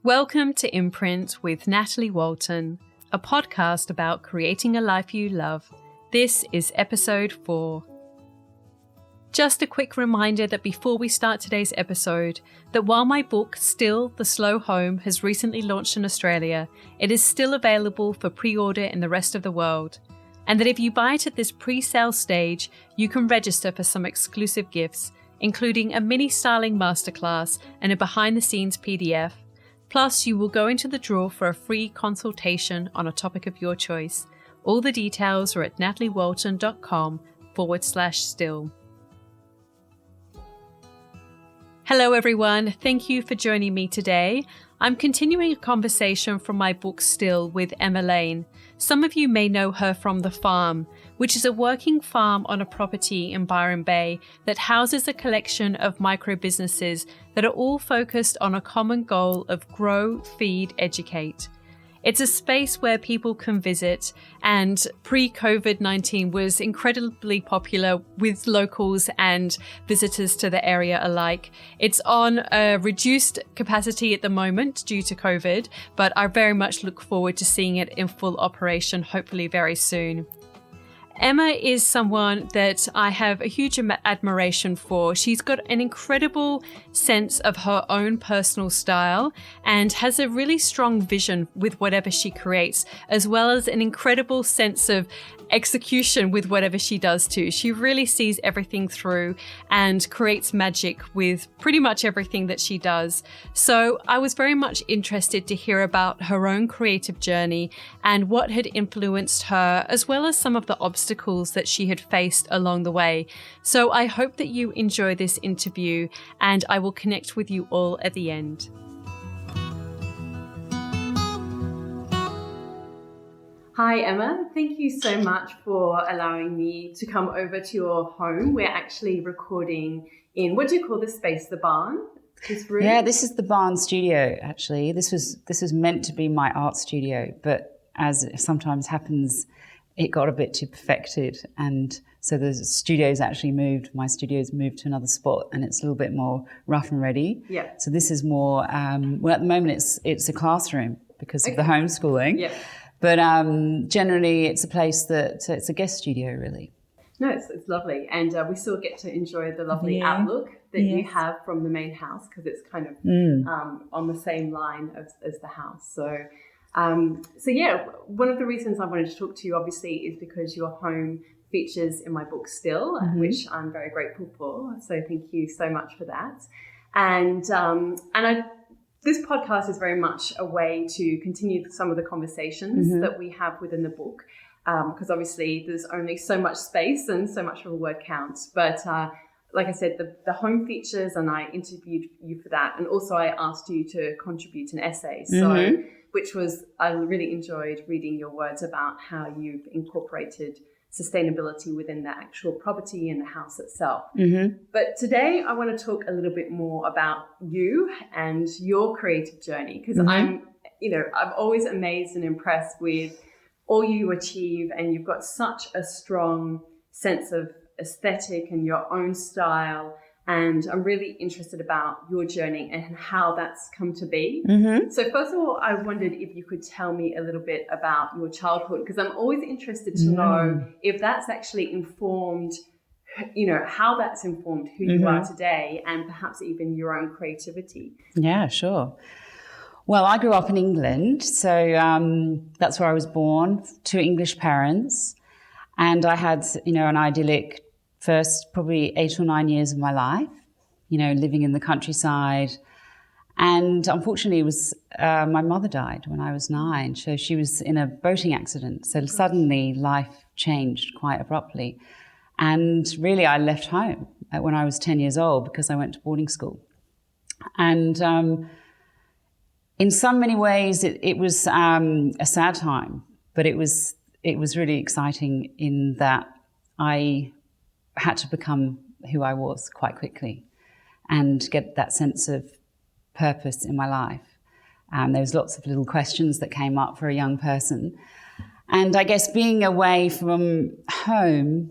Welcome to Imprint with Natalie Walton, a podcast about creating a life you love. This is episode 4. Just a quick reminder that before we start today's episode, that while my book, Still, The Slow Home, has recently launched in Australia, it is still available for pre-order in the rest of the world. And that if you buy it at this pre-sale stage, you can register for some exclusive gifts, including a mini styling masterclass and a behind-the-scenes PDF. Plus, you will go into the draw for a free consultation on a topic of your choice. All the details are at nataliewalton.com/still. Hello everyone, thank you for joining me today. I'm continuing a conversation from my book Still with Emma Lane. Some of you may know her from The Farm, which is a working farm on a property in Byron Bay that houses a collection of micro businesses that are all focused on a common goal of grow, feed, educate. It's a space where people can visit, and pre-COVID-19 was incredibly popular with locals and visitors to the area alike. It's on a reduced capacity at the moment due to COVID, but I very much look forward to seeing it in full operation, hopefully very soon. Emma is someone that I have a huge admiration for. She's got an incredible sense of her own personal style and has a really strong vision with whatever she creates, as well as an incredible sense of execution with whatever she does too. She really sees everything through and creates magic with pretty much everything that she does. So I was very much interested to hear about her own creative journey and what had influenced her, as well as some of the obstacles that she had faced along the way. So I hope that you enjoy this interview, and I will connect with you all at the end. Hi Emma, thank you so much for allowing me to come over to your home. We're actually recording in, what do you call this space, the barn? This room? Yeah, this is the barn studio actually. This was meant to be my art studio, but as sometimes happens, it got a bit too perfected, and so the studio's actually moved. My studio's moved to another spot, and it's a little bit more rough and ready. Yeah. So this is more, well at the moment it's a classroom because of the homeschooling. Yeah. But generally, it's a place that it's a guest studio, really. No, it's lovely, and we still get to enjoy the lovely outlook that you have from the main house, because it's kind of on the same line as the house. So yeah, one of the reasons I wanted to talk to you, obviously, is because your home features in my book Still, which I'm very grateful for. So thank you so much for that. And this podcast is very much a way to continue some of the conversations that we have within the book, because obviously there's only so much space and so much of a word counts. But like I said, the home features, and I interviewed you for that. And also I asked you to contribute an essay, I really enjoyed reading your words about how you've incorporated sustainability within the actual property and the house itself. But today I want to talk a little bit more about you and your creative journey, because I'm always amazed and impressed with all you achieve, and you've got such a strong sense of aesthetic and your own style. And I'm really interested about your journey and how that's come to be. So first of all, I wondered if you could tell me a little bit about your childhood, because I'm always interested to know if that's actually informed, how that's informed who you are today, and perhaps even your own creativity. Yeah, sure. Well, I grew up in England, so that's where I was born, to English parents. And I had, an idyllic first probably 8 or 9 years of my life, living in the countryside. And unfortunately, it was my mother died when I was 9. So she was in a boating accident. So suddenly life changed quite abruptly. And really, I left home when I was 10 years old because I went to boarding school. And in so many ways, it was a sad time, but it was really exciting in that I had to become who I was quite quickly and get that sense of purpose in my life. There was lots of little questions that came up for a young person. And I guess being away from home,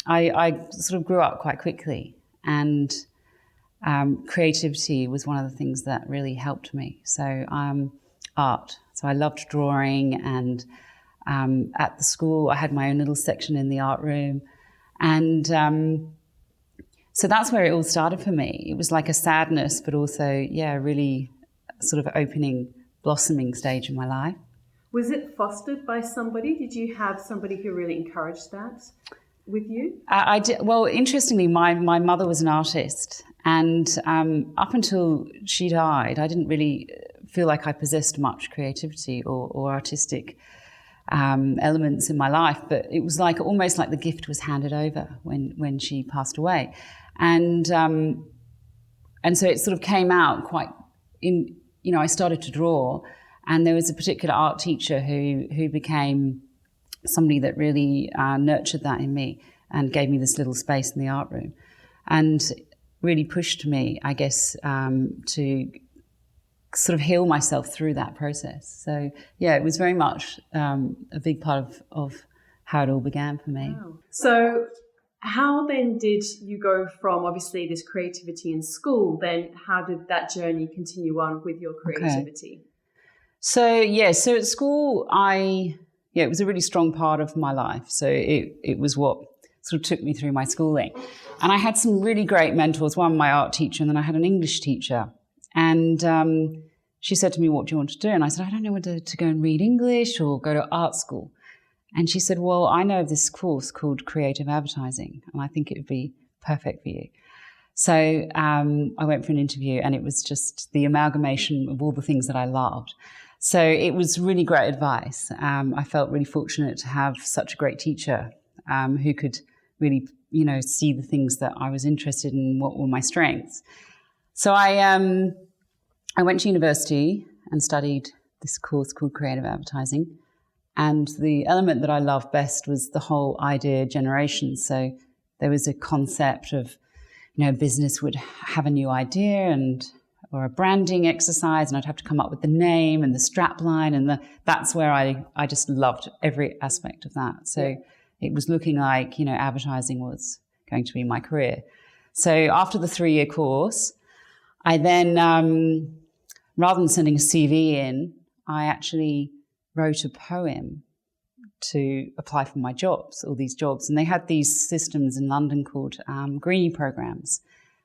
I sort of grew up quite quickly. And creativity was one of the things that really helped me. So art. So I loved drawing, and at the school I had my own little section in the art room. And so that's where it all started for me. It was like a sadness, but also, really sort of opening, blossoming stage in my life. Was it fostered by somebody? Did you have somebody who really encouraged that with you? I did. Well, interestingly, my mother was an artist, and up until she died, I didn't really feel like I possessed much creativity or artistic elements in my life. But it was like almost like the gift was handed over when she passed away, and so it sort of came out quite in. I started to draw, and there was a particular art teacher who became somebody that really nurtured that in me and gave me this little space in the art room, and really pushed me, I guess, to sort of heal myself through that process. So, it was very much a big part of how it all began for me. Wow. So how then did you go from, obviously, this creativity in school, then how did that journey continue on with your creativity? Okay. So at school, it was a really strong part of my life. So it was what sort of took me through my schooling. And I had some really great mentors, one my art teacher, and then I had an English teacher. And she said to me, "What do you want to do?" And I said, "I don't know whether to go and read English or go to art school." And she said, "Well, I know of this course called Creative Advertising, and I think it would be perfect for you." So I went for an interview, and it was just the amalgamation of all the things that I loved. So it was really great advice. I felt really fortunate to have such a great teacher who could really, see the things that I was interested in, what were my strengths. So I went to university and studied this course called Creative Advertising. And the element that I loved best was the whole idea generation. So there was a concept of, a business would have a new idea or a branding exercise, and I'd have to come up with the name and the strap line, and that's where I just loved every aspect of that. So it was looking like, advertising was going to be my career. So after the 3-year course, I then, rather than sending a CV in, I actually wrote a poem to apply for my jobs, all these jobs. And they had these systems in London called Greenie programs,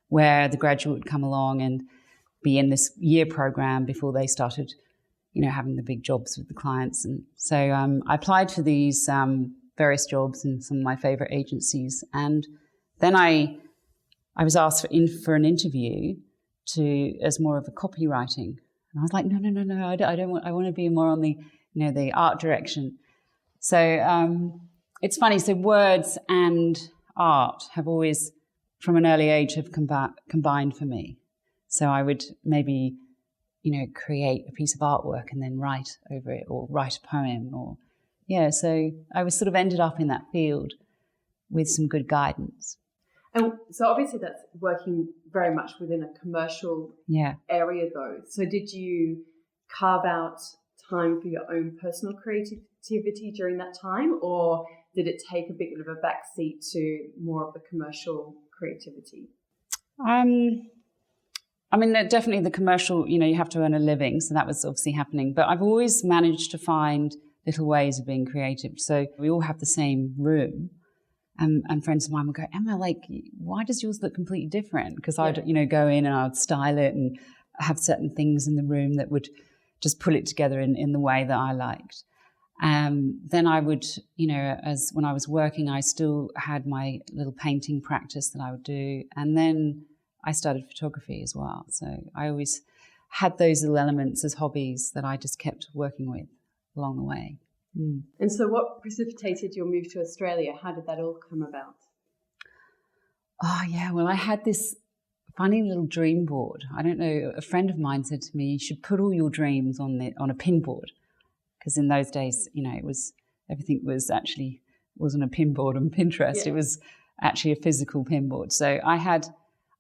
where the graduate would come along and be in this year program before they started, having the big jobs with the clients. And so I applied for these various jobs in some of my favorite agencies. And then I was asked for an interview as more of a copywriting. And I was like, no, I want to be more on the, the art direction. So it's funny. So words and art have always, from an early age, have combined for me. So I would maybe, create a piece of artwork and then write over it, or write a poem, so I was sort of ended up in that field with some good guidance. And so obviously that's working very much within a commercial area though. So did you carve out time for your own personal creativity during that time, or did it take a bit of a backseat to more of the commercial creativity? Definitely the commercial, you have to earn a living. So that was obviously happening. But I've always managed to find little ways of being creative. So we all have the same room. And friends of mine would go, "Emma, why does yours look completely different?" Because I'd, go in and I'd style it and have certain things in the room that would just pull it together in the way that I liked. Then I would, as when I was working, I still had my little painting practice that I would do. And then I started photography as well. So I always had those little elements as hobbies that I just kept working with along the way. Mm. And so what precipitated your move to Australia? How did that all come about? Oh, yeah. Well, I had this funny little dream board. I don't know. A friend of mine said to me, "You should put all your dreams on a pin board." Because in those days, everything wasn't a pin board on Pinterest. Yeah. It was actually a physical pin board. So I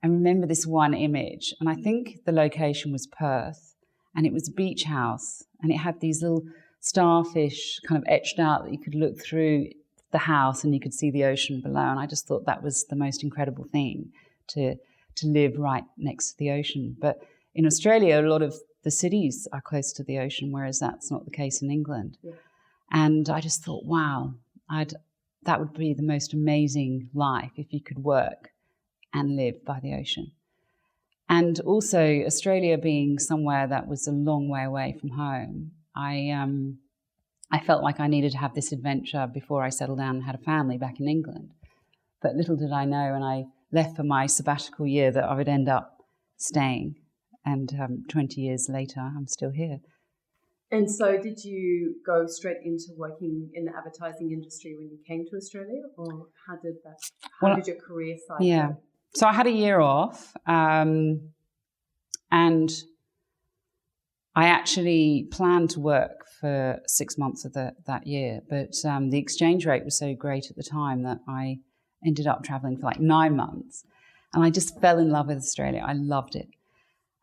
remember this one image, and I think the location was Perth, and it was a beach house, and it had these little starfish kind of etched out that you could look through the house and you could see the ocean below. And I just thought that was the most incredible thing to to live right next to the ocean. But in Australia, a lot of the cities are close to the ocean, whereas that's not the case in England. Yeah. And I just thought, wow, that would be the most amazing life if you could work and live by the ocean. And also Australia being somewhere that was a long way away from home, I felt like I needed to have this adventure before I settled down and had a family back in England. But little did I know when I left for my sabbatical year that I would end up staying. And 20 years later, I'm still here. And so did you go straight into working in the advertising industry when you came to Australia? Or how did your career side go? So I had a year off, and I actually planned to work for 6 months of that year, but the exchange rate was so great at the time that I ended up traveling for like 9 months, and I just fell in love with Australia. I loved it.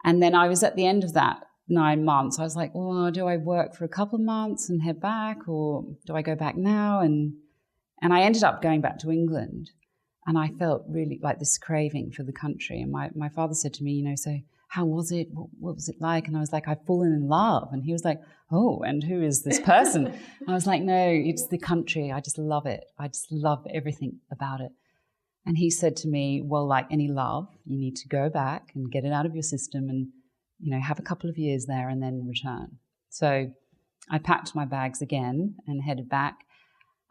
And then I was at the end of that 9 months, I was like, well, do I work for a couple of months and head back, or do I go back now? And I ended up going back to England. And I felt really like this craving for the country. And my father said to me, so how was it? What was it like? And I was like, I've fallen in love. And he was like, oh, and who is this person? And I was like, no, it's the country. I just love it. I just love everything about it. And he said to me, well, like any love, you need to go back and get it out of your system and, have a couple of years there and then return. So I packed my bags again and headed back.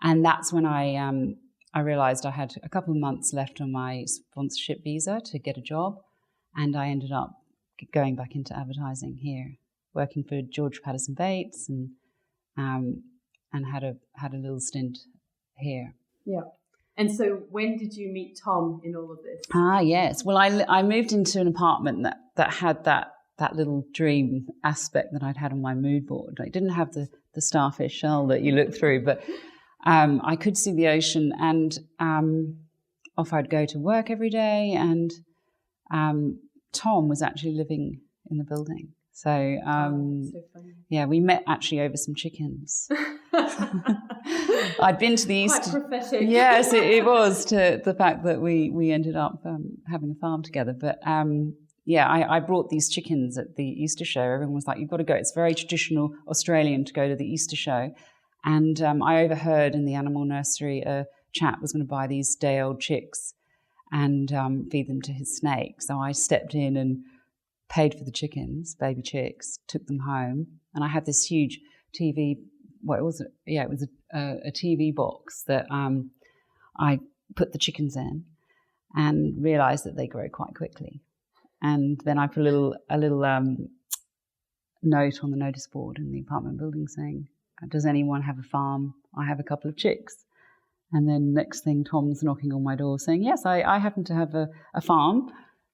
And that's when I realised I had a couple of months left on my sponsorship visa to get a job, and I ended up going back into advertising here, working for George Patterson Bates, and had a little stint here. Yeah. And so when did you meet Tom in all of this? Yes. Well, I moved into an apartment that had that little dream aspect that I'd had on my mood board. I didn't have the starfish shell that you look through, but I could see the ocean, and off I'd go to work every day. And Tom was actually living in the building. So, so funny. Yeah, we met actually over some chickens. I'd been to the Easter. Quite prophetic. Yes, it was, to the fact that we ended up having a farm together. But I brought these chickens at the Easter show. Everyone was like, you've got to go. It's very traditional Australian to go to the Easter show. And I overheard in the animal nursery a chap was going to buy these day-old chicks and feed them to his snake. So I stepped in and paid for the chickens, baby chicks, took them home. And I had this huge TV, it was a TV box that I put the chickens in and realised that they grow quite quickly. And then I put a little note on the notice board in the apartment building saying, does anyone have a farm? I have a couple of chicks. And then next thing, Tom's knocking on my door saying, yes, I happen to have a farm.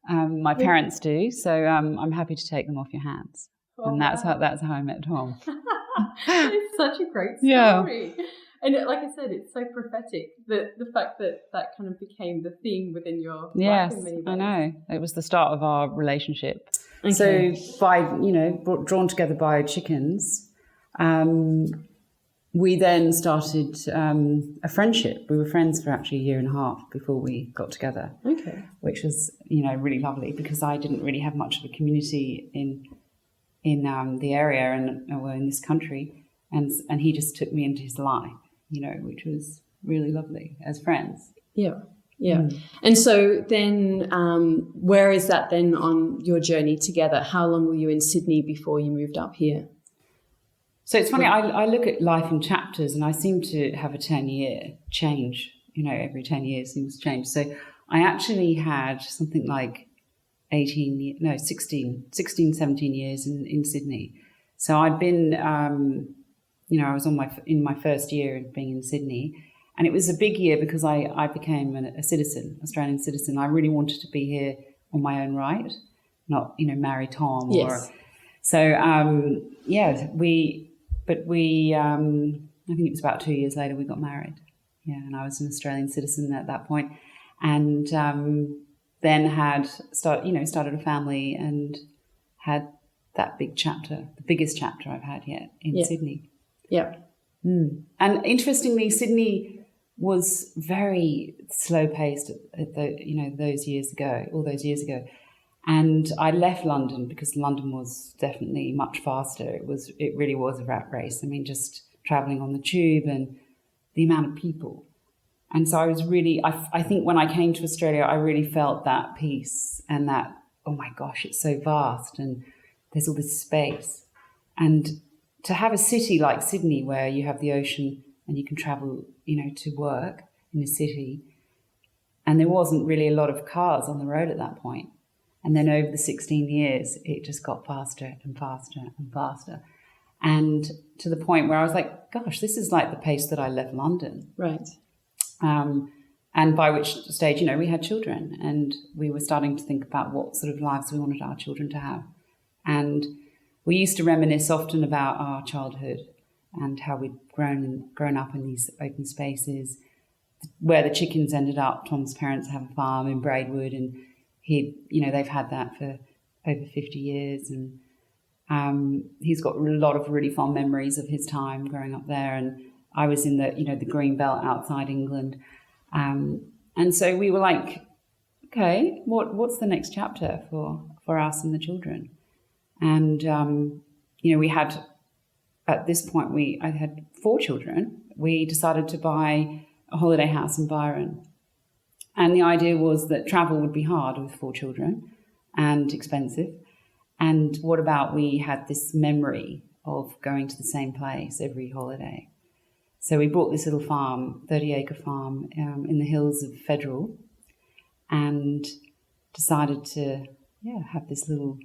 My parents do, so I'm happy to take them off your hands. Oh, and that's how I met Tom. It's such a great story. Yeah. And like I said, it's so prophetic, the fact that kind of became the theme within your life in many ways. I know. It was the start of our relationship. Okay. So by, drawn together by chickens, we then started a friendship. We were friends for actually a year and a half before we got together. Okay. Which was, really lovely because I didn't really have much of a community in the area and in this country, and he just took me into his life, which was really lovely as friends. Yeah. Yeah. Mm. And so then where is that then on your journey together? How long were you in Sydney before you moved up here? So it's funny, I look at life in chapters and I seem to have a 10-year change, every 10 years seems to change. So I actually had something like 16, 17 years in Sydney. So I'd been, I was in my first year of being in Sydney, and it was a big year because I became a citizen, Australian citizen. I really wanted to be here on my own right, not, marry Tom. Yes. I think it was about 2 years later we got married. Yeah, and I was an Australian citizen at that point, and then started a family and had that big chapter, the biggest chapter I've had yet in Sydney. Yeah. Mm. And interestingly, Sydney was very slow paced at those years ago, all those years ago. And I left London because London was definitely much faster. It really was a rat race. I mean, just traveling on the tube and the amount of people. And so I was really, I think when I came to Australia, I really felt that peace and that, oh my gosh, it's so vast and there's all this space. And to have a city like Sydney where you have the ocean and you can travel, to work in a city, and there wasn't really a lot of cars on the road at that point. And then over the 16 years, it just got faster and faster and faster. And to the point where I was like, gosh, this is like the pace that I left London. Right. And by which stage, we had children and we were starting to think about what sort of lives we wanted our children to have. And we used to reminisce often about our childhood and how we'd grown up in these open spaces where the chickens ended up. Tom's parents have a farm in Braidwood, and they've had that for over 50 years. And he's got a lot of really fond memories of his time growing up there. And I was in the green belt outside England. And so we were like, okay, what's the next chapter for us and the children? And, we had, at this point, I had 4 children. We decided to buy a holiday house in Byron. And the idea was that travel would be hard with 4 children and expensive. And what about we had this memory of going to the same place every holiday? So we bought this little farm, 30-acre farm in the hills of Federal, and decided to have this little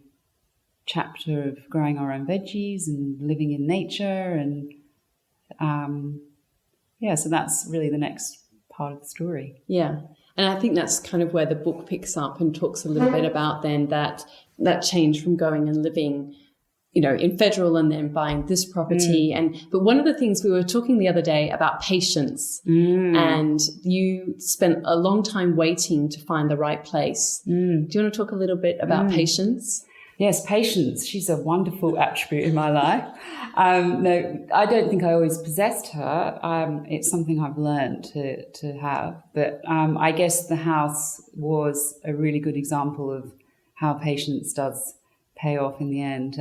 chapter of growing our own veggies and living in nature. And so that's really the next part of the story. Yeah. And I think that's kind of where the book picks up and talks a little bit about then that change from going and living, in Federal and then buying this property. But one of the things we were talking the other day about patience, and you spent a long time waiting to find the right place. Do you want to talk a little bit about patience? Yes, patience. She's a wonderful attribute in my life. No, I don't think I always possessed her. It's something I've learned to have. But I guess the house was a really good example of how patience does pay off in the end.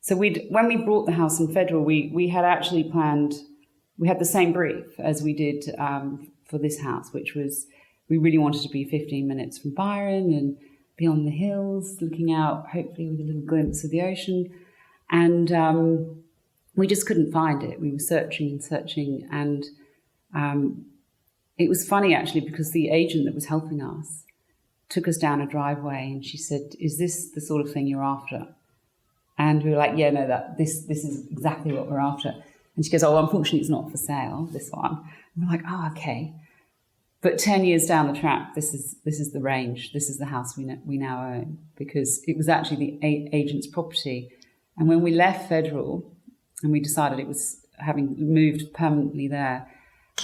So when we bought the house in Federal, we had actually planned, we had the same brief as we did for this house, which was we really wanted to be 15 minutes from Byron and be on the hills, looking out, hopefully with a little glimpse of the ocean. And we just couldn't find it. We were searching and searching. And it was funny, actually, because the agent that was helping us took us down a driveway and she said, "Is this the sort of thing you're after?" And we were like, "Yeah, no, this is exactly what we're after." And she goes, "Oh, unfortunately, it's not for sale, this one." And we're like, "Oh, okay." But 10 years down the track, this is the range. This is the house we now own, because it was actually the agent's property. And when we left Federal and we decided it was having moved permanently there,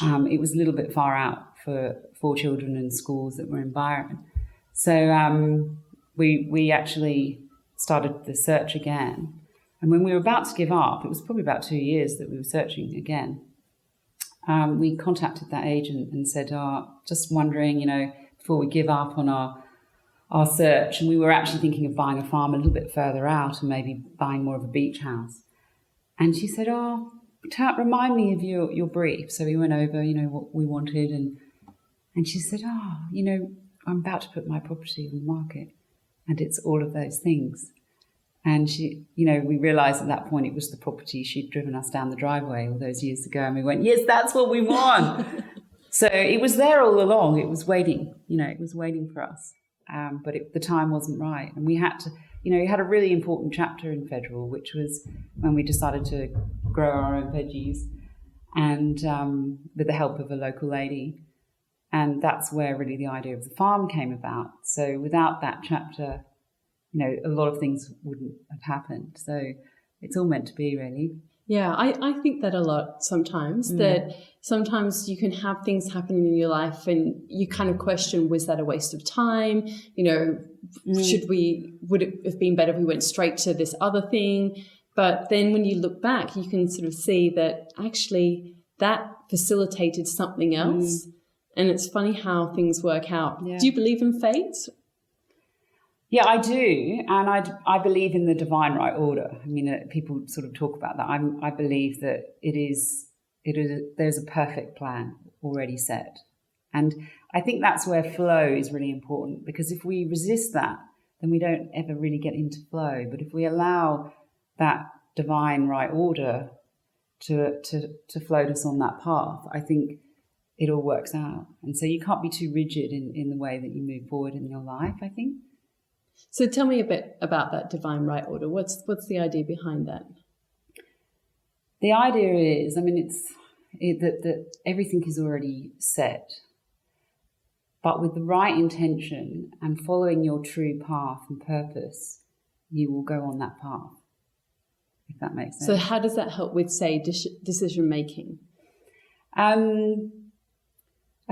it was a little bit far out for 4 children and schools that were in Byron. So we actually started the search again. And when we were about to give up, it was probably about 2 years that we were searching again. We contacted that agent and said, just wondering, before we give up on our search. And we were actually thinking of buying a farm a little bit further out and maybe buying more of a beach house. And she said, remind me of your brief. So we went over, what we wanted. And she said, I'm about to put my property on the market. And it's all of those things. And she, we realized at that point it was the property she'd driven us down the driveway all those years ago. And we went, yes, that's what we want. So it was there all along. It was waiting, it was waiting for us. But the time wasn't right. And we had to, we had a really important chapter in Federal, which was when we decided to grow our own veggies and with the help of a local lady. And that's where really the idea of the farm came about. So without that chapter, a lot of things wouldn't have happened. So it's all meant to be, really. Yeah, I think that a lot sometimes, that sometimes you can have things happening in your life and you kind of question, was that a waste of time? Would it have been better if we went straight to this other thing? But then when you look back, you can sort of see that actually that facilitated something else. And it's funny how things work out. Yeah. Do you believe in fate? Yeah, I do, and I believe in the divine right order. I mean, people sort of talk about that. I believe that there's a perfect plan already set, and I think that's where flow is really important, because if we resist that, then we don't ever really get into flow. But if we allow that divine right order to float us on that path, I think it all works out. And so you can't be too rigid in the way that you move forward in your life, I think. So tell me a bit about that divine right order. What's the idea behind that? The idea is, I mean, that everything is already set, but with the right intention and following your true path and purpose, you will go on that path, if that makes sense. So how does that help with, say, decision making? I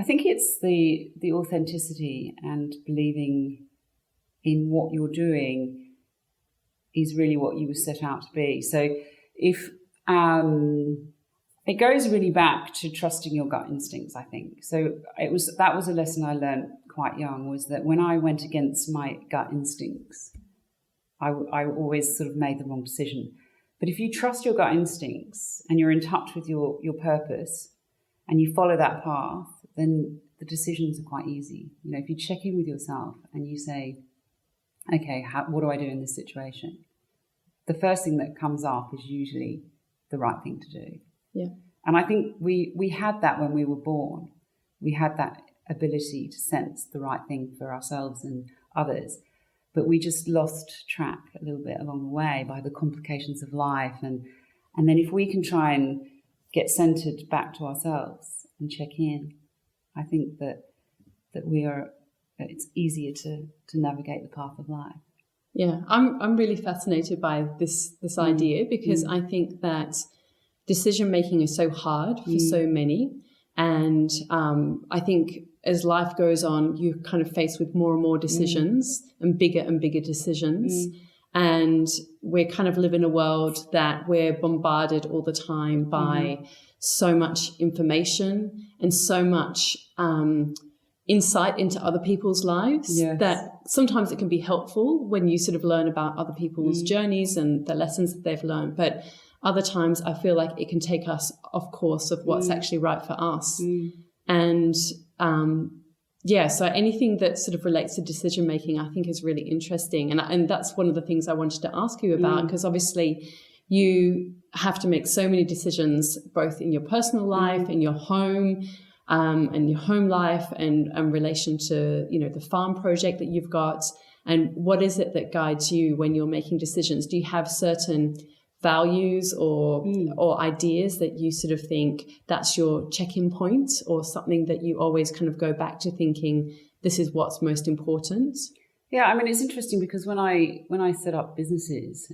think it's the authenticity and believing in what you're doing is really what you were set out to be. So if it goes really back to trusting your gut instincts, I think. So that was a lesson I learned quite young, was that when I went against my gut instincts, I always sort of made the wrong decision. But if you trust your gut instincts and you're in touch with your purpose and you follow that path, then the decisions are quite easy. You know, if you check in with yourself and you say, okay, what do I do in this situation? The first thing that comes up is usually the right thing to do. Yeah. And I think we had that when we were born. We had that ability to sense the right thing for ourselves and others. But we just lost track a little bit along the way by the complications of life. And then if we can try and get centered back to ourselves and check in, I think that it's easier to navigate the path of life. Yeah, I'm really fascinated by this idea, because I think that decision making is so hard for so many, and I think as life goes on, you're kind of faced with more and more decisions and bigger decisions, and we kind of live in a world that we're bombarded all the time by so much information and so much insight into other people's lives, that sometimes it can be helpful when you sort of learn about other people's journeys and the lessons that they've learned. But other times I feel like it can take us off course of what's actually right for us. And so anything that sort of relates to decision making, I think is really interesting. And that's one of the things I wanted to ask you about, because obviously you have to make so many decisions, both in your personal life, in your home, and your home life, and relation to, you know, the farm project that you've got. And what is it that guides you when you're making decisions? Do you have certain values or ideas that you sort of think that's your check-in point, or something that you always kind of go back to thinking this is what's most important? Yeah, I mean, it's interesting because when I set up businesses,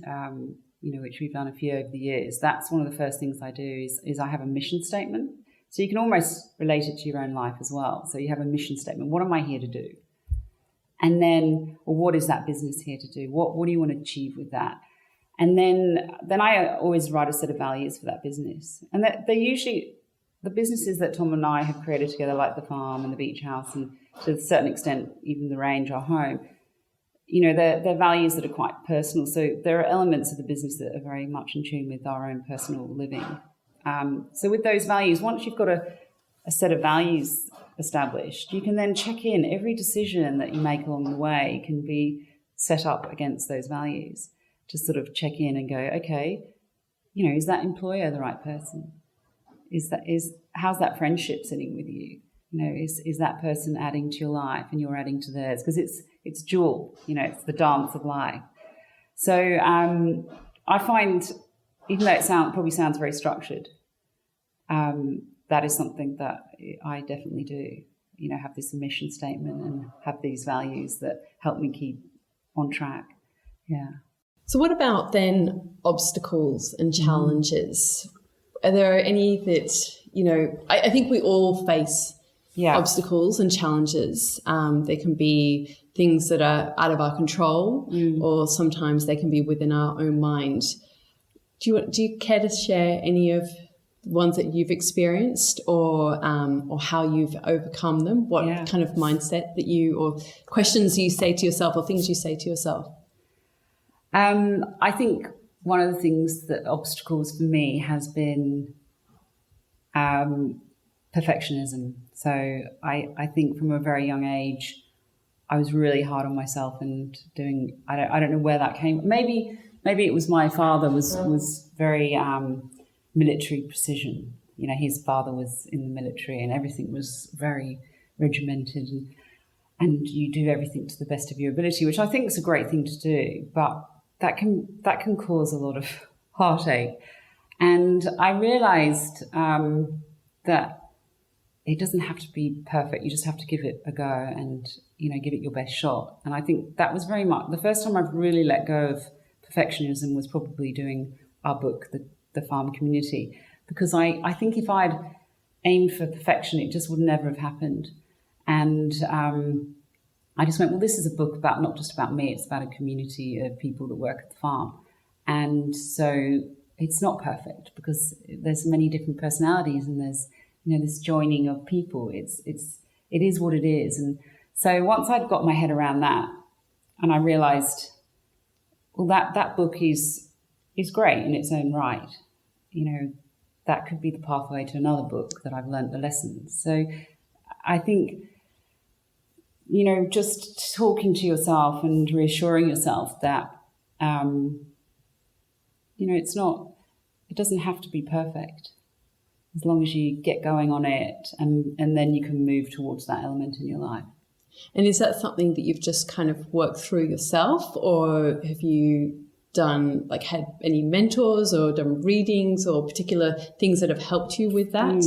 which we've done a few over the years, that's one of the first things I do is I have a mission statement. So you can almost relate it to your own life as well. So you have a mission statement. What am I here to do? And then, what is that business here to do? What do you want to achieve with that? And then I always write a set of values for that business. And they're usually the businesses that Tom and I have created together, like the farm and the beach house, and to a certain extent, even the range, our home. You know, they're values that are quite personal. So there are elements of the business that are very much in tune with our own personal living. So with those values, once you've got a set of values established, you can then check in. Every decision that you make along the way can be set up against those values to sort of check in and go, okay, you know, is that employer the right person? How's that friendship sitting with you? You know, is that person adding to your life and you're adding to theirs? Because it's dual, you know, it's the dance of life. So I find, even though it probably sounds very structured, that is something that I definitely do. You know, have this mission statement and have these values that help me keep on track. Yeah. So what about then obstacles and challenges? Are there any that, you know, I think we all face obstacles and challenges. They can be things that are out of our control, or sometimes they can be within our own mind. Do you care to share any of ones that you've experienced, or how you've overcome them? What kind of mindset that you, or questions you say to yourself, or things you say to yourself? I think one of the things that obstacles for me has been perfectionism. So I think from a very young age, I was really hard on myself and doing, I don't know where that came. Maybe it was my father was very military precision. You know, his father was in the military and everything was very regimented, and you do everything to the best of your ability, which I think is a great thing to do, but that can cause a lot of heartache. And I realized that it doesn't have to be perfect. You just have to give it a go and, you know, give it your best shot. And I think that was very much the first time I've really let go of perfectionism was probably doing our book, The Farm Community, because I think if I'd aimed for perfection, it just would never have happened. And I just went, well, this is a book about not just about me, it's about a community of people that work at the farm. And so it's not perfect because there's many different personalities and there's, you know, this joining of people. It is what it is. And so once I'd got my head around that, and I realized, well, that book is great in its own right. You know, that could be the pathway to another book that I've learned the lessons. So I think, you know, just talking to yourself and reassuring yourself that, you know, it doesn't have to be perfect. As long as you get going on it and then you can move towards that element in your life. And is that something that you've just kind of worked through yourself, or have you had any mentors or done readings or particular things that have helped you with that?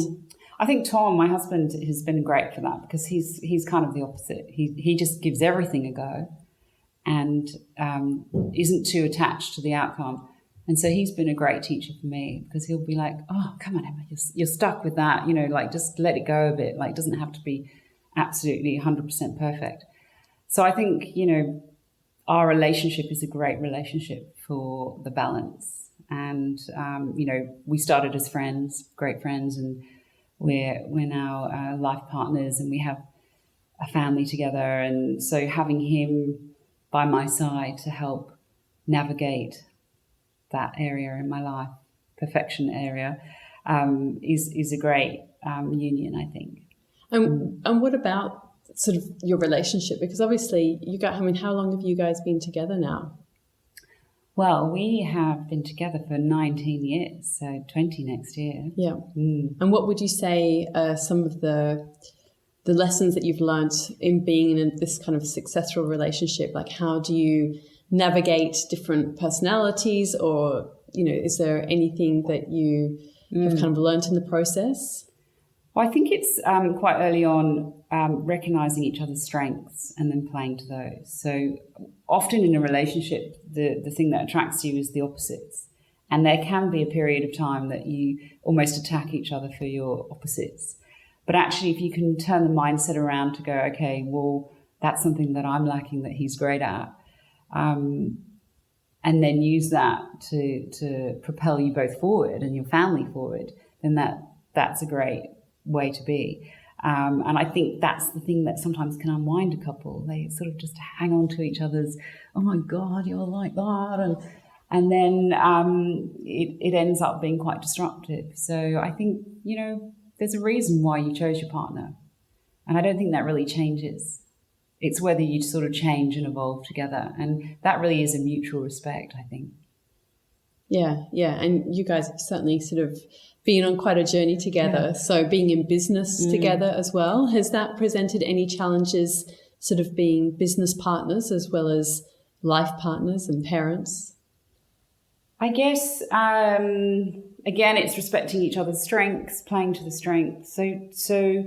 I think Tom, my husband, has been great for that because he's kind of the opposite. He just gives everything a go and isn't too attached to the outcome. And so he's been a great teacher for me because he'll be like, oh, come on, Emma, you're stuck with that. You know, like just let it go a bit. Like it doesn't have to be absolutely 100% perfect. So I think, you know, our relationship is a great relationship for the balance. And, you know, we started as friends, great friends, and we're now life partners and we have a family together. And so having him by my side to help navigate that area in my life, perfection area, is a great union, I think. And what about sort of your relationship? Because obviously how long have you guys been together now? Well, we have been together for 19 years, so 20 next year. Yeah. And what would you say are some of the lessons that you've learned in being in this kind of successful relationship? Like, how do you navigate different personalities, or, you know, is there anything that you have kind of learned in the process? Well, I think it's quite early on recognizing each other's strengths and then playing to those. So often in a relationship, the thing that attracts you is the opposites. And there can be a period of time that you almost attack each other for your opposites. But actually, if you can turn the mindset around to go, okay, well, that's something that I'm lacking that he's great at, and then use that to propel you both forward and your family forward, then that's a great way to be. And I think that's the thing that sometimes can unwind a couple. They sort of just hang on to each other's, oh my God, you're like that. And then it ends up being quite destructive. So I think, you know, there's a reason why you chose your partner. And I don't think that really changes. It's whether you sort of change and evolve together. And that really is a mutual respect, I think. Yeah. And you guys have certainly sort of been on quite a journey together. Yeah. So being in business together as well, has that presented any challenges, sort of being business partners as well as life partners and parents? I guess, again, it's respecting each other's strengths, playing to the strengths. So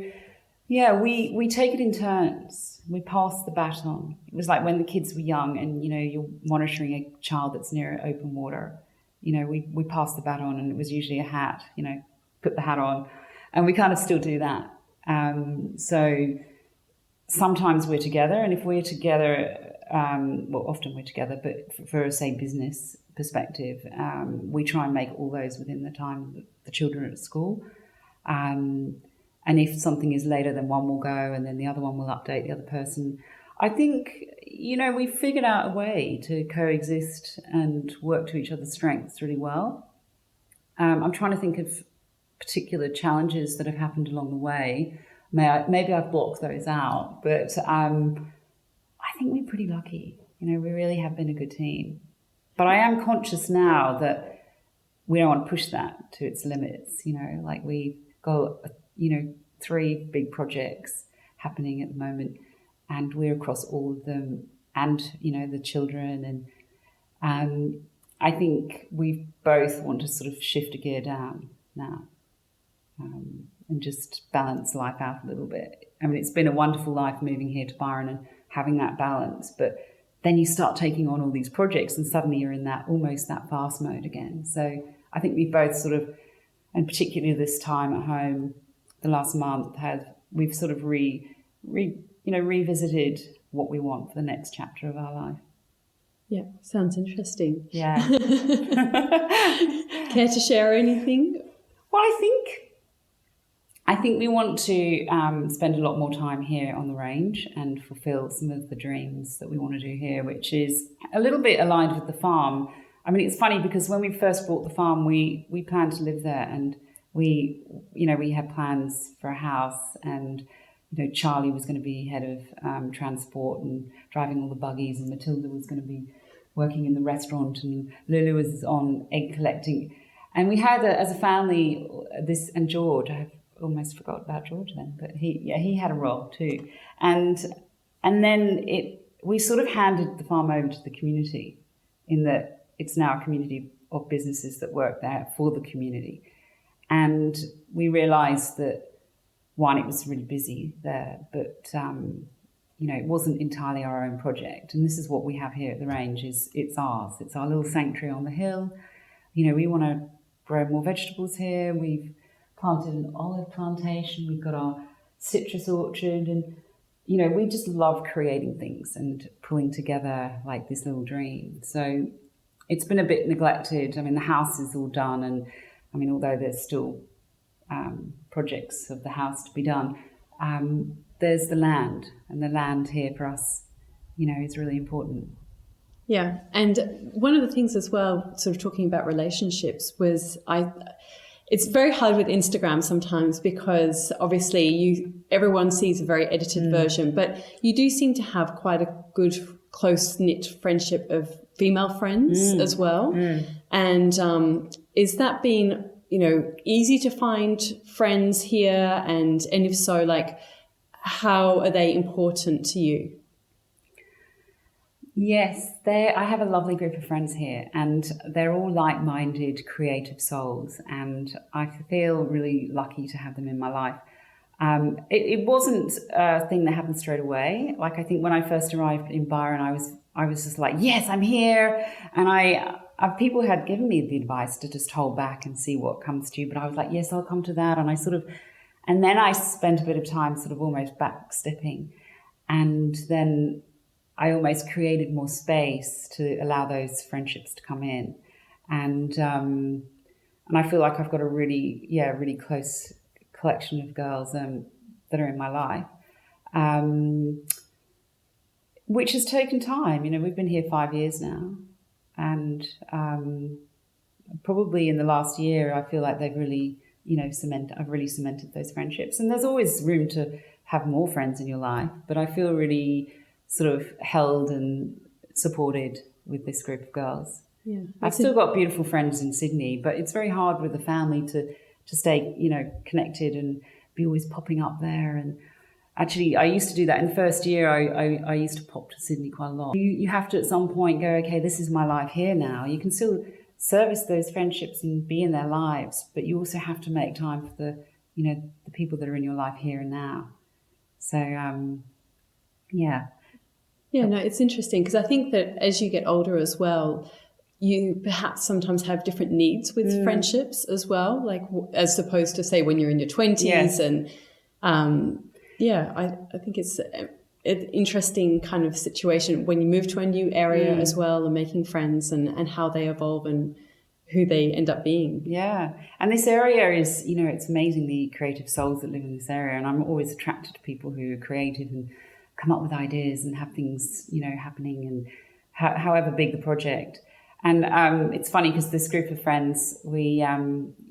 yeah, we take it in turns. We pass the baton. It was like when the kids were young and, you know, you're monitoring a child that's near open water. You know, we passed the baton and it was usually a hat, you know, put the hat on. And we kind of still do that. So sometimes we're together, and if we're together, well, often we're together, but for say business, perspective. We try and make all those within the time that the children are at school. And if something is later, then one will go and then the other one will update the other person. I think, we've figured out a way to coexist and work to each other's strengths really well. I'm trying to think of particular challenges that have happened along the way. Maybe I've blocked those out, but I think we're pretty lucky. We really have been a good team. But I am conscious now that we don't want to push that to its limits. Like we've got, 3 big projects happening at the moment, and we're across all of them, and, the children. And I think we both want to sort of shift a gear down now and just balance life out a little bit. I mean, it's been a wonderful life moving here to Byron and having that balance, but then you start taking on all these projects and suddenly you're in that almost that fast mode again. So I think we both sort of, and particularly this time at home, the last month, we've sort of revisited what we want for the next chapter of our life. Yeah, sounds interesting. Yeah. Care to share anything? Well, I think we want to spend a lot more time here on the range and fulfill some of the dreams that we want to do here, which is a little bit aligned with the farm. I mean, it's funny because when we first bought the farm, we planned to live there, and we had plans for a house, and Charlie was going to be head of transport and driving all the buggies, and Matilda was going to be working in the restaurant, and Lulu was on egg collecting. And we had, as a family, and George, I almost forgot about George then, but he had a role too. And then we sort of handed the farm over to the community, in that it's now a community of businesses that work there for the community. And we realised that, one, it was really busy there, but it wasn't entirely our own project. And this is what we have here at the range, it's ours. It's our little sanctuary on the hill. We want to grow more vegetables here. We've planted an olive plantation. We've got our citrus orchard, and we just love creating things and pulling together like this little dream. So it's been a bit neglected. I mean, the house is all done, and I mean, although there's still projects of the house to be done, there's the land, and the land here for us, is really important. Yeah, and one of the things as well, sort of talking about relationships, was it's very hard with Instagram sometimes, because obviously everyone sees a very edited version, but you do seem to have quite a good close-knit friendship of female friends as well. And is that been, easy to find friends here? And if so, like, how are they important to you? Yes, I have a lovely group of friends here, and they're all like-minded, creative souls, and I feel really lucky to have them in my life. It wasn't a thing that happened straight away. Like, I think when I first arrived in Byron, I was just like, yes, I'm here, and people had given me the advice to just hold back and see what comes to you, but I was like, yes, I'll come to that, and then I spent a bit of time sort of almost backstepping, and then I almost created more space to allow those friendships to come in. And I feel like I've got a really close collection of girls that are in my life, which has taken time. We've been here 5 years now. And probably in the last year, I feel like they've really, I've really cemented those friendships. And there's always room to have more friends in your life, but I feel really sort of held and supported with this group of girls. Yeah, I've still got beautiful friends in Sydney, but it's very hard with the family to stay, connected and be always popping up there. And actually, I used to do that in the first year. I used to pop to Sydney quite a lot. You have to at some point go, okay, this is my life here now. You can still service those friendships and be in their lives, but you also have to make time for the people that are in your life here and now. So, yeah. Yeah, no, it's interesting, because I think that as you get older as well, you perhaps sometimes have different needs with friendships as well, like as opposed to, say, when you're in your 20s. Yes. And I think it's an interesting kind of situation when you move to a new area as well, and making friends and how they evolve and who they end up being. Yeah. And this area is, you know, it's amazing the creative souls that live in this area. And I'm always attracted to people who are creative and come up with ideas and have things, you know, happening, and however big the project. And it's funny because this group of friends, we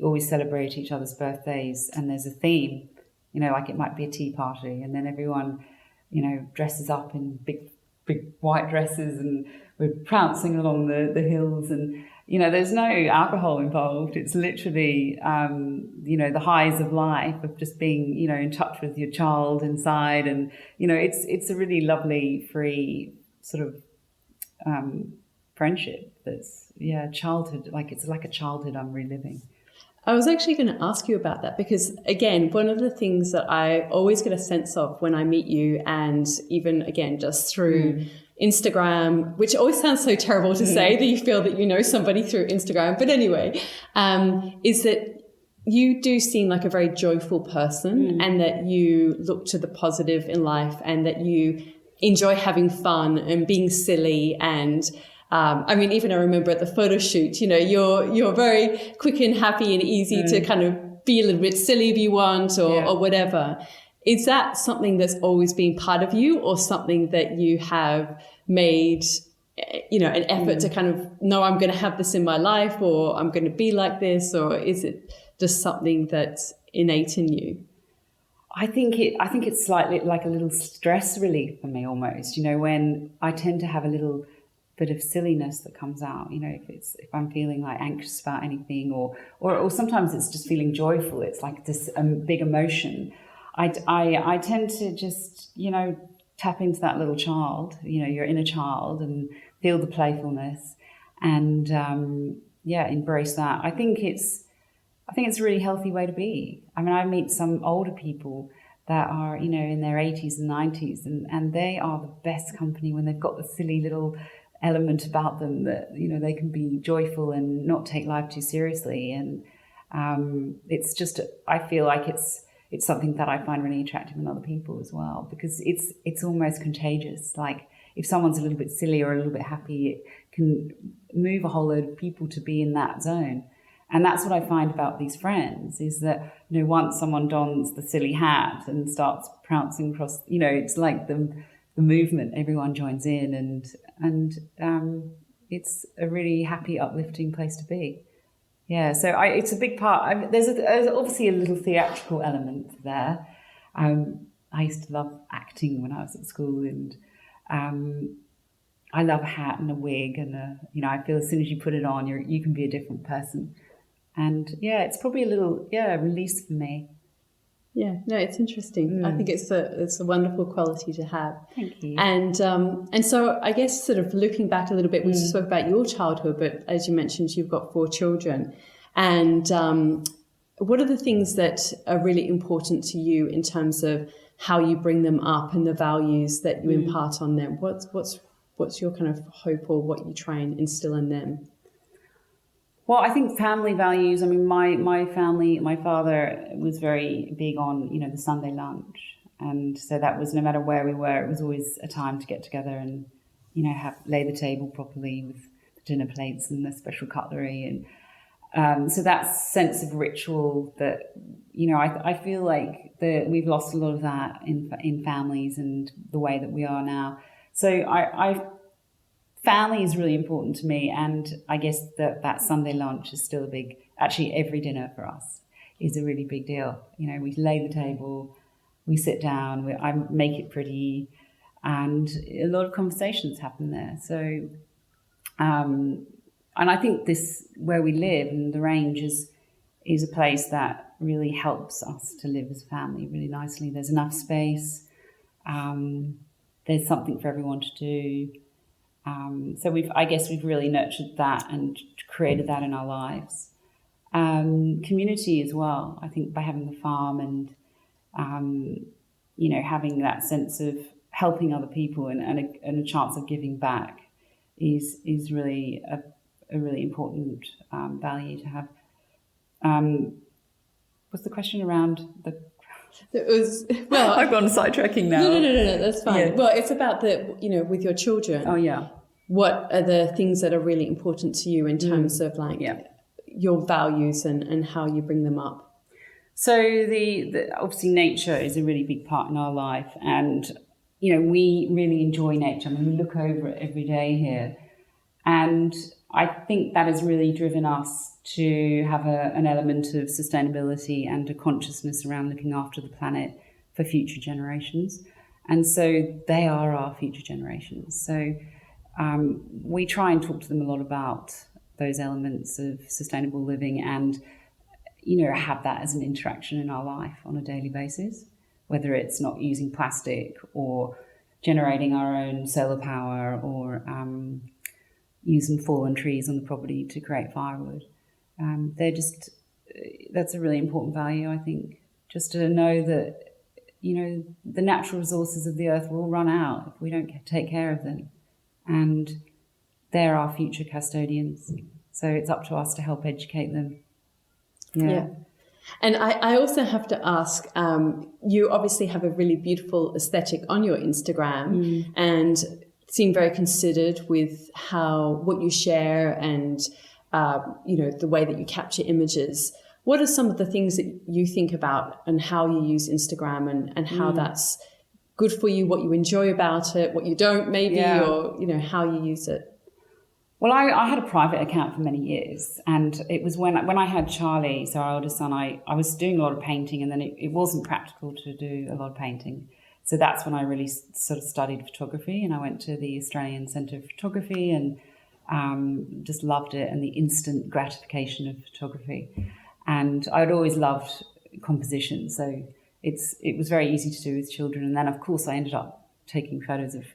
always celebrate each other's birthdays, and there's a theme, you know, like it might be a tea party, and then everyone, you know, dresses up in big white dresses, and we're prancing along the hills, and you know, there's no alcohol involved. It's literally, you know, the highs of life, of just being, you know, in touch with your child inside. And, you know, it's a really lovely, free sort of friendship that's, childhood. Like, it's like a childhood I'm reliving. I was actually going to ask you about that because, again, one of the things that I always get a sense of when I meet you, and even, again, just through Instagram, which always sounds so terrible to say that you feel that you know somebody through Instagram. But anyway, is that you do seem like a very joyful person, and that you look to the positive in life, and that you enjoy having fun and being silly. And I mean, even I remember at the photo shoot, you know, you're very quick and happy and easy to kind of be a little bit silly if you want, or whatever. Is that something that's always been part of you, or something that you have made, you know, an effort to kind of, no, I'm going to have this in my life, or I'm going to be like this, or is it just something that's innate in you? I think it's slightly like a little stress relief for me almost, you know, when I tend to have a little bit of silliness that comes out, you know, if I'm feeling like anxious about anything, or sometimes it's just feeling joyful. It's like this big emotion. I tend to just, you know, tap into that little child, you know, your inner child, and feel the playfulness, and embrace that. I think it's a really healthy way to be. I mean, I meet some older people that are, you know, in their 80s and 90s, and they are the best company when they've got the silly little element about them that, you know, they can be joyful and not take life too seriously. And it's just, I feel like it's something that I find really attractive in other people as well, because it's almost contagious. Like, if someone's a little bit silly or a little bit happy, it can move a whole load of people to be in that zone. And that's what I find about these friends, is that, you know, once someone dons the silly hat and starts prancing across, you know, it's like the movement, everyone joins in, and it's a really happy, uplifting place to be. Yeah, so it's a big part. There's obviously a little theatrical element there. I used to love acting when I was at school, and I love a hat and a wig, and you know, I feel as soon as you put it on, you can be a different person. And yeah, it's probably a little release for me. Yeah, no, it's interesting. I think it's a wonderful quality to have. Thank you. And so I guess sort of looking back a little bit, we spoke about your childhood, but as you mentioned, you've got 4 children. And what are the things that are really important to you in terms of how you bring them up and the values that you impart on them? What's your kind of hope, or what you try and instill in them? Well, I think family values. I mean, my family, my father was very big on, you know, the Sunday lunch. And so that was, no matter where we were, it was always a time to get together and, you know, lay the table properly with the dinner plates and the special cutlery. And so that sense of ritual that, you know, I feel like we've lost a lot of that in families and the way that we are now. So family is really important to me, and I guess that Sunday lunch is still actually every dinner for us is a really big deal. You know, we lay the table, we sit down, I make it pretty, and a lot of conversations happen there. So, and I think where we live in the Range is a place that really helps us to live as a family really nicely. There's enough space, there's something for everyone to do. So I guess we've really nurtured that and created that in our lives. Community as well. I think by having the farm and, you know, having that sense of helping other people and a chance of giving back is really a really important value to have. What's the question around the? It was, well, I've gone sidetracking now. No, that's fine. Yeah. Well, it's about with your children. Oh, yeah. What are the things that are really important to you in terms of your values and how you bring them up? So the obviously nature is a really big part in our life, and we really enjoy nature. I mean, we look over it every day here, and I think that has really driven us to have an element of sustainability and a consciousness around looking after the planet for future generations. And so they are our future generations. So we try and talk to them a lot about those elements of sustainable living and, have that as an interaction in our life on a daily basis, whether it's not using plastic or generating our own solar power or using fallen trees on the property to create firewood. That's a really important value, I think, just to know that, the natural resources of the earth will run out if we don't take care of them. And they're our future custodians. So it's up to us to help educate them. Yeah. And I also have to ask, you obviously have a really beautiful aesthetic on your Instagram and seem very considered with what you share and the way that you capture images. What are some of the things that you think about and how you use Instagram and how that's good for you, what you enjoy about it, what you don't maybe, or, how you use it? Well, I had a private account for many years, and it was when I had Charlie, so our oldest son, I was doing a lot of painting, and then it wasn't practical to do a lot of painting. So that's when I really sort of studied photography, and I went to the Australian Centre of Photography and just loved it and the instant gratification of photography. And I'd always loved composition, so it was very easy to do with children. And then, of course, I ended up taking photos of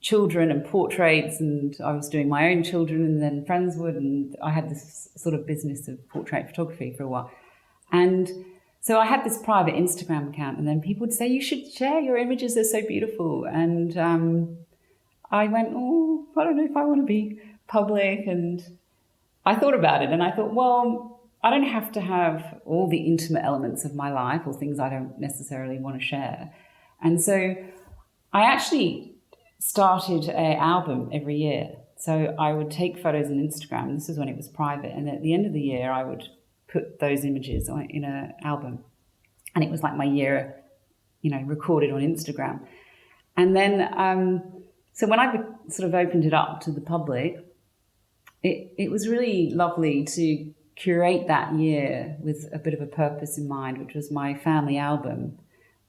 children and portraits, and I was doing my own children and then friends would, and I had this sort of business of portrait photography for a while. And so I had this private Instagram account, and then people would say, you should share your images, they're so beautiful. And I went, I don't know if I want to be public. And I thought about it, and I thought, well, I don't have to have all the intimate elements of my life or things I don't necessarily want to share. And so I actually started an album every year. So I would take photos on Instagram. This was when it was private. And at the end of the year, I would put those images in an album. And it was like my year, recorded on Instagram. And then, so when I sort of opened it up to the public, it was really lovely to curate that year with a bit of a purpose in mind, which was my family album,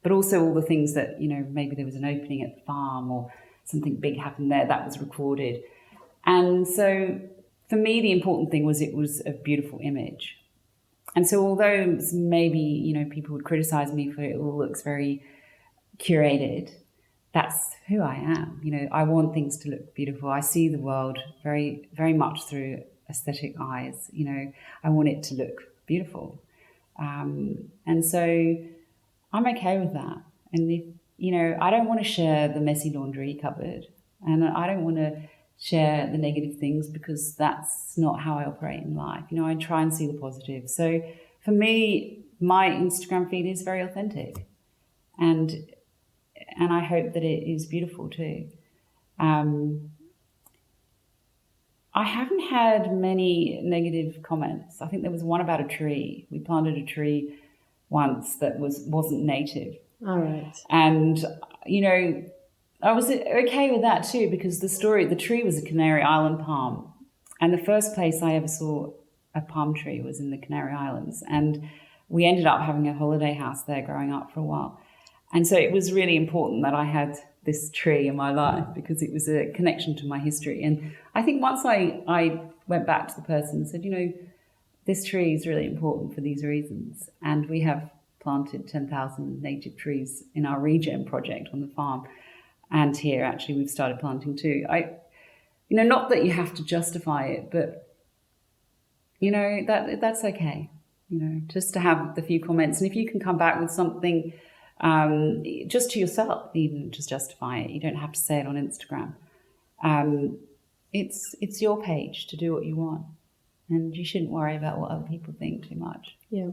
but also all the things that, maybe there was an opening at the farm or something big happened there that was recorded. And so for me, the important thing was it was a beautiful image. And so although maybe, people would criticize me for it all looks very curated, that's who I am. I want things to look beautiful. I see the world very, very much through aesthetic eyes. I want it to look beautiful. And so I'm okay with that. And if, I don't want to share the messy laundry cupboard, and I don't want to share the negative things because that's not how I operate in life. I try and see the positive. So for me, my Instagram feed is very authentic, and I hope that it is beautiful too. I haven't had many negative comments. I think there was one about a tree. We planted a tree once that wasn't native. All right. And, I was okay with that too, because the tree was a Canary Island palm. And the first place I ever saw a palm tree was in the Canary Islands. And we ended up having a holiday house there growing up for a while. And so it was really important that I had this tree in my life because it was a connection to my history. And I think once I went back to the person and said, this tree is really important for these reasons. And we have planted 10,000 native trees in our regen project on the farm. And here, actually, we've started planting too. Not that you have to justify it, but, that's okay, just to have the few comments. And if you can come back with something just to yourself, even just justify it. You don't have to say it on Instagram. It's your page to do what you want. And you shouldn't worry about what other people think too much. Yeah.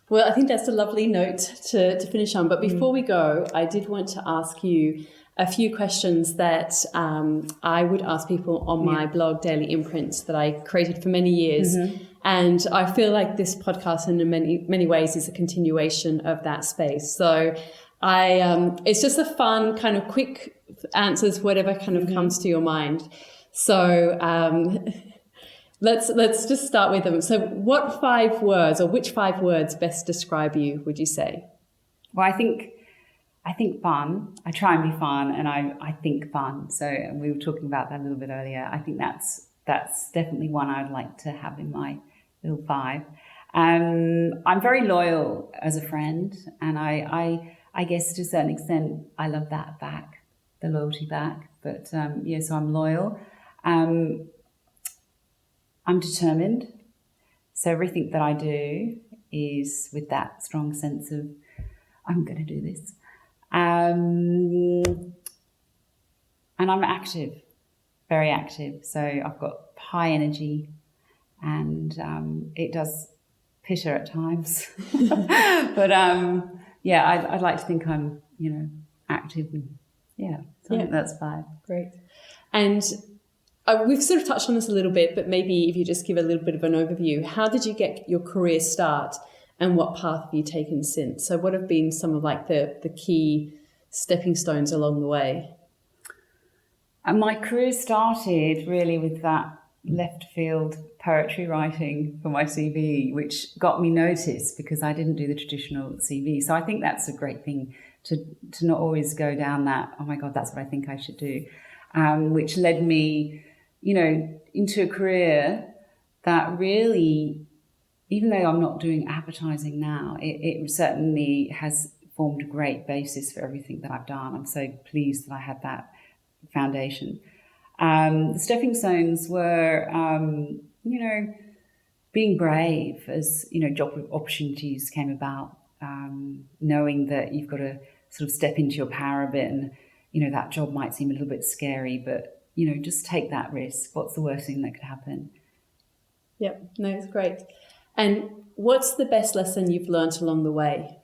Well, I think that's a lovely note to finish on. But before we go, I did want to ask you a few questions that I would ask people on my blog, Daily Imprints, that I created for many years. And I feel like this podcast in many ways is a continuation of that space. So it's just a fun kind of quick answers, whatever kind of comes to your mind. So let's just start with them. So which 5 words best describe you, would you say? Well, I think fun. I try and be fun, and I think fun. So we were talking about that a little bit earlier. I think that's definitely one I'd like to have in my little 5. I'm very loyal as a friend, and I guess to a certain extent I love that back, the loyalty back. But so I'm loyal. I'm determined. So everything that I do is with that strong sense of I'm going to do this. And I'm active, very active. So I've got high energy, and it does pitter at times. But I'd like to think I'm, active. And, so I think that's 5. Great. And we've sort of touched on this a little bit, but maybe if you just give a little bit of an overview, how did you get your career start? And what path have you taken since? So what have been some of like the key stepping stones along the way? And my career started really with that left field poetry writing for my CV, which got me noticed because I didn't do the traditional CV. So I think that's a great thing to not always go down that, oh my God, that's what I think I should do, which led me, into a career that really, even though I'm not doing advertising now, it certainly has formed a great basis for everything that I've done. I'm so pleased that I had that foundation. The stepping stones were, being brave as, job opportunities came about, knowing that you've got to sort of step into your power a bit, and, that job might seem a little bit scary, but, just take that risk. What's the worst thing that could happen? Yep, no, it's great. And what's the best lesson you've learnt along the way?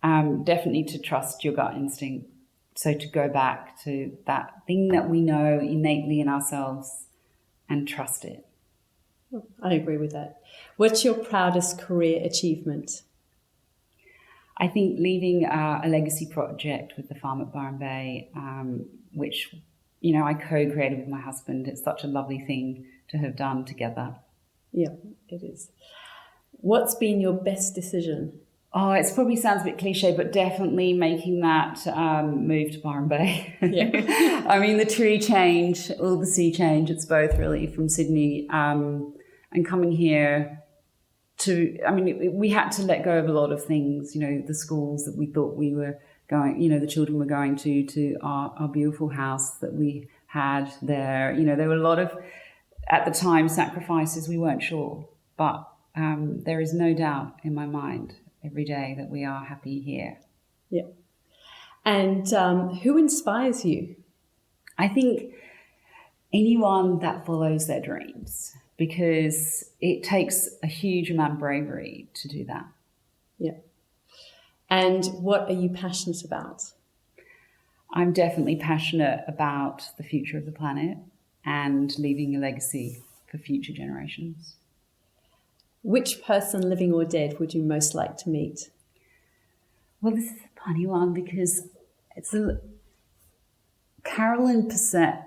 Definitely to trust your gut instinct. So to go back to that thing that we know innately in ourselves and trust it. I agree with that. What's your proudest career achievement? I think leaving a legacy project with the farm at Byron Bay, which, I co-created with my husband. It's such a lovely thing to have done together. Yeah, it is. What's been your best decision? Oh, it probably sounds a bit cliche, but definitely making that move to Byron Bay. Yeah. I mean, the tree change, all the sea change, it's both really from Sydney and coming here we had to let go of a lot of things, the schools that we thought we were going, the children were going to our beautiful house that we had there. There were a lot of, at the time, sacrifices we weren't sure, but there is no doubt in my mind every day that we are happy here. Yeah. And who inspires you? I think anyone that follows their dreams, because it takes a huge amount of bravery to do that. Yeah. And what are you passionate about? I'm definitely passionate about the future of the planet and leaving a legacy for future generations. Which person, living or dead, would you most like to meet? Well, this is a funny one because it's Carolyn Bessette.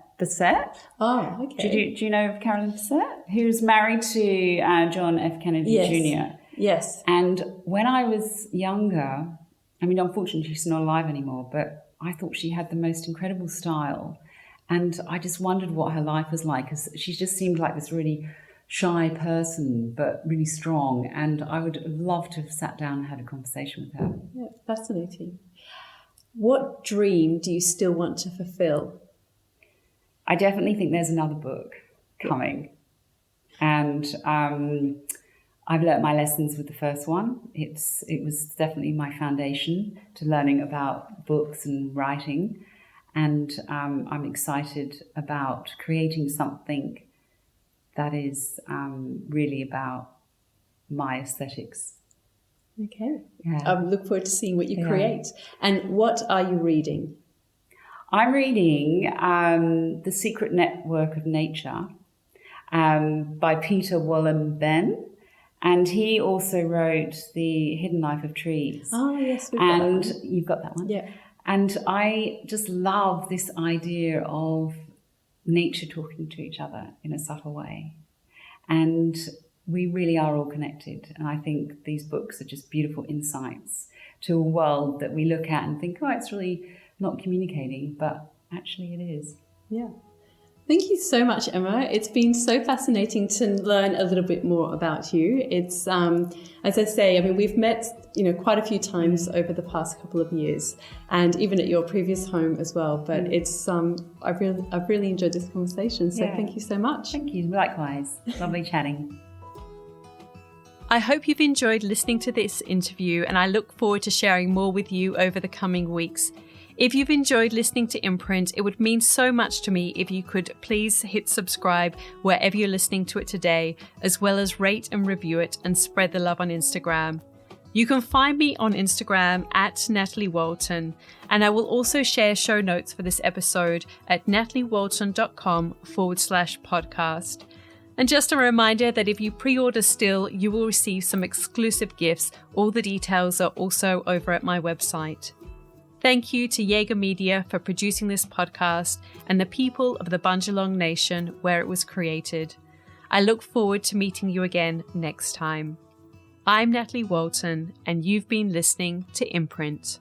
Oh, okay. Do you know of Carolyn Bessette? Who's married to John F. Kennedy Jr. Yes. And when I was younger, unfortunately she's not alive anymore, but I thought she had the most incredible style. And I just wondered what her life was like, because she just seemed like this really shy person, but really strong. And I would have loved to have sat down and had a conversation with her. Yeah, fascinating. What dream do you still want to fulfill? I definitely think there's another book coming. And I've learnt my lessons with the first one. It was definitely my foundation to learning about books and writing. And I'm excited about creating something that is really about my aesthetics. Okay. Yeah. I look forward to seeing what you create. And what are you reading? I'm reading The Secret Network of Nature by Peter Wolleben. And he also wrote The Hidden Life of Trees. Oh, yes. We've got that one. You've got that one? Yeah. And I just love this idea of nature talking to each other in a subtle way. And we really are all connected. And I think these books are just beautiful insights to a world that we look at and think, oh, it's really not communicating, but actually it is. Yeah. Thank you so much, Emma. It's been so fascinating to learn a little bit more about you. It's, as I say, I mean, we've met, quite a few times over the past couple of years, and even at your previous home as well. But it's, I've really enjoyed this conversation. So thank you so much. Thank you. Likewise. Lovely chatting. I hope you've enjoyed listening to this interview, and I look forward to sharing more with you over the coming weeks. If you've enjoyed listening to Imprint, it would mean so much to me if you could please hit subscribe wherever you're listening to it today, as well as rate and review it and spread the love on Instagram. You can find me on Instagram at Natalie Walton, and I will also share show notes for this episode at nataliewalton.com/podcast. And just a reminder that if you pre-order still, you will receive some exclusive gifts. All the details are also over at my website. Thank you to Jaeger Media for producing this podcast and the people of the Bundjalung Nation where it was created. I look forward to meeting you again next time. I'm Natalie Walton, and you've been listening to Imprint.